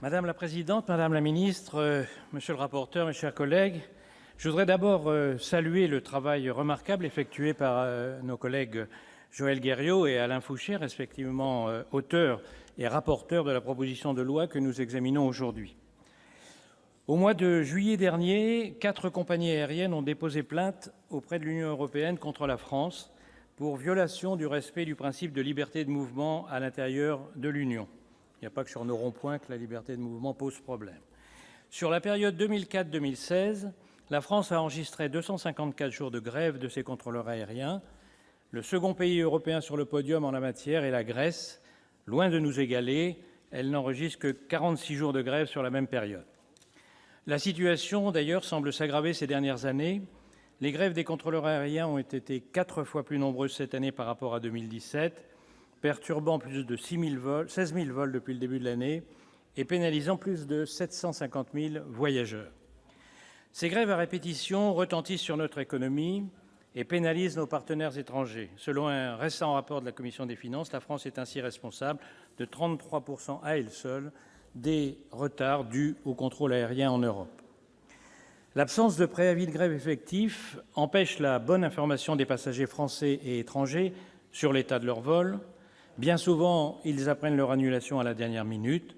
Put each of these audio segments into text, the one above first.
Madame la présidente, madame la ministre, monsieur le rapporteur, mes chers collègues, je voudrais d'abord saluer le travail remarquable effectué par nos collègues Joël Guerriau et Alain Fouché, respectivement auteurs et rapporteurs de la proposition de loi que nous examinons aujourd'hui. Au mois de juillet dernier, 4 compagnies aériennes ont déposé plainte auprès de l'Union européenne contre la France pour violation du respect du principe de liberté de mouvement à l'intérieur de l'Union. Il n'y a pas que sur nos ronds-points que la liberté de mouvement pose problème. Sur la période 2004-2016, la France a enregistré 254 jours de grève de ses contrôleurs aériens. Le second pays européen sur le podium en la matière est la Grèce. Loin de nous égaler, elle n'enregistre que 46 jours de grève sur la même période. La situation, d'ailleurs, semble s'aggraver ces dernières années. Les grèves des contrôleurs aériens ont été 4 fois plus nombreuses cette année par rapport à 2017, perturbant plus de 16 000 vols depuis le début de l'année et pénalisant plus de 750 000 voyageurs. Ces grèves à répétition retentissent sur notre économie et pénalisent nos partenaires étrangers. Selon un récent rapport de la Commission des finances, la France est ainsi responsable de 33 % à elle seule des retards dus au contrôle aérien en Europe. L'absence de préavis de grève effectif empêche la bonne information des passagers français et étrangers sur l'état de leur vol. Bien souvent, ils apprennent leur annulation à la dernière minute.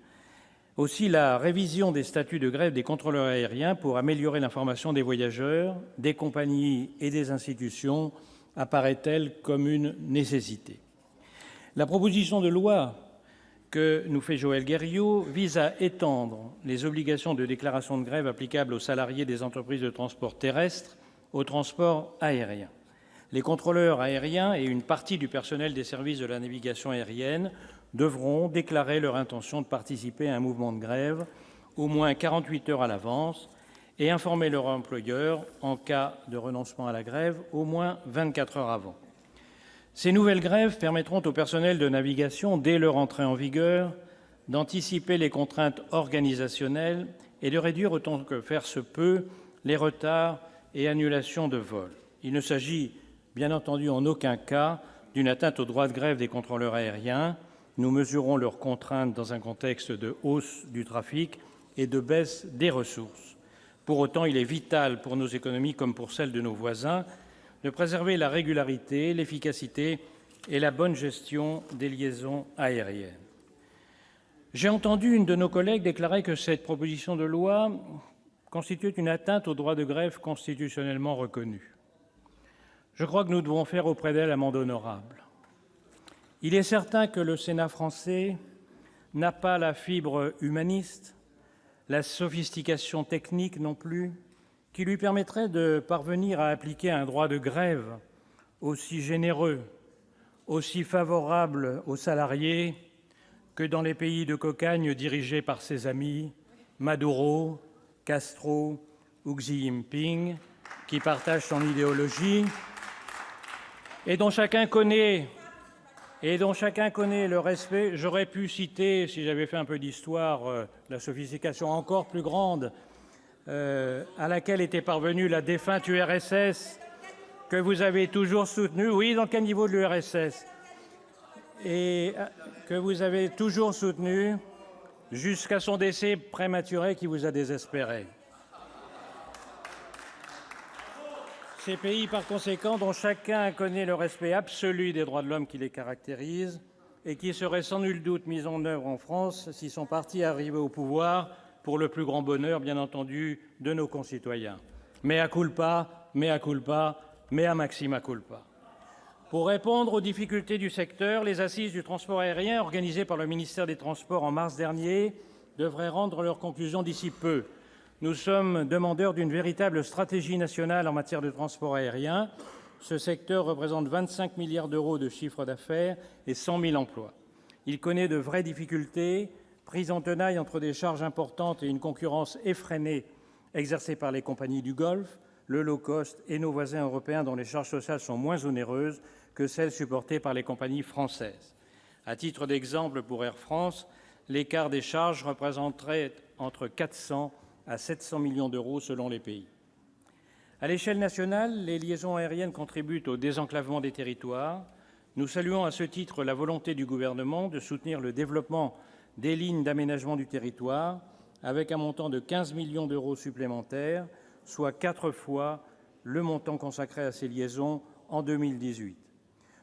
Aussi, la révision des statuts de grève des contrôleurs aériens pour améliorer l'information des voyageurs, des compagnies et des institutions apparaît-elle comme une nécessité. La proposition de loi que nous fait Joël Guerriau vise à étendre les obligations de déclaration de grève applicables aux salariés des entreprises de transport terrestre au transport aérien. Les contrôleurs aériens et une partie du personnel des services de la navigation aérienne devront déclarer leur intention de participer à un mouvement de grève au moins 48 heures à l'avance et informer leur employeur, en cas de renoncement à la grève, au moins 24 heures avant. Ces nouvelles grèves permettront au personnel de navigation, dès leur entrée en vigueur, d'anticiper les contraintes organisationnelles et de réduire autant que faire se peut les retards et annulations de vols. Il ne s'agit bien entendu en aucun cas d'une atteinte au droit de grève des contrôleurs aériens. Nous mesurons leurs contraintes dans un contexte de hausse du trafic et de baisse des ressources. Pour autant, il est vital pour nos économies comme pour celles de nos voisins de préserver la régularité, l'efficacité et la bonne gestion des liaisons aériennes. J'ai entendu une de nos collègues déclarer que cette proposition de loi constituait une atteinte au droit de grève constitutionnellement reconnu. Je crois que nous devons faire auprès d'elle amende honorable. Il est certain que le Sénat français n'a pas la fibre humaniste, la sophistication technique non plus, qui lui permettrait de parvenir à appliquer un droit de grève aussi généreux, aussi favorable aux salariés que dans les pays de cocagne dirigés par ses amis Maduro, Castro ou Xi Jinping, qui partagent son idéologie et dont chacun connaît le respect. J'aurais pu citer, si j'avais fait un peu d'histoire, la sophistication encore plus grande à laquelle était parvenue la défunte URSS, que vous avez toujours soutenue, oui, dans le caniveau de l'URSS, et que vous avez toujours soutenue jusqu'à son décès prématuré qui vous a désespéré. Ces pays, par conséquent, dont chacun connaît le respect absolu des droits de l'homme qui les caractérise et qui seraient sans nul doute mis en œuvre en France si son parti arrivait au pouvoir, pour le plus grand bonheur, bien entendu, de nos concitoyens. Mea culpa, mea culpa, mea maxima culpa. Pour répondre aux difficultés du secteur, les assises du transport aérien, organisées par le ministère des Transports en mars dernier, devraient rendre leurs conclusions d'ici peu. Nous sommes demandeurs d'une véritable stratégie nationale en matière de transport aérien. Ce secteur représente 25 milliards d'euros de chiffre d'affaires et 100 000 emplois. Il connaît de vraies difficultés, prise en tenaille entre des charges importantes et une concurrence effrénée exercée par les compagnies du Golfe, le low-cost et nos voisins européens dont les charges sociales sont moins onéreuses que celles supportées par les compagnies françaises. À titre d'exemple, pour Air France, l'écart des charges représenterait entre 400 à 700 millions d'euros selon les pays. À l'échelle nationale, les liaisons aériennes contribuent au désenclavement des territoires. Nous saluons à ce titre la volonté du Gouvernement de soutenir le développement des lignes d'aménagement du territoire, avec un montant de 15 millions d'euros supplémentaires, soit 4 fois le montant consacré à ces liaisons en 2018.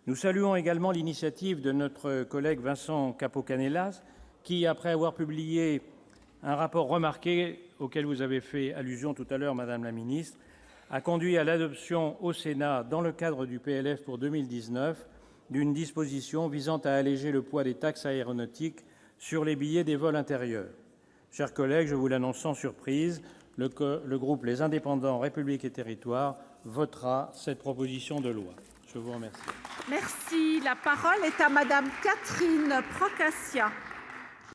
Nous saluons également l'initiative de notre collègue Vincent Capo-Canellas, qui, après avoir publié un rapport remarqué, auquel vous avez fait allusion tout à l'heure, madame la ministre, a conduit à l'adoption au Sénat, dans le cadre du PLF pour 2019, d'une disposition visant à alléger le poids des taxes aéronautiques sur les billets des vols intérieurs. Chers collègues, je vous l'annonce sans surprise, le groupe Les Indépendants - République et Territoires votera cette proposition de loi. Je vous remercie. Merci. La parole est à madame Catherine Procaccia.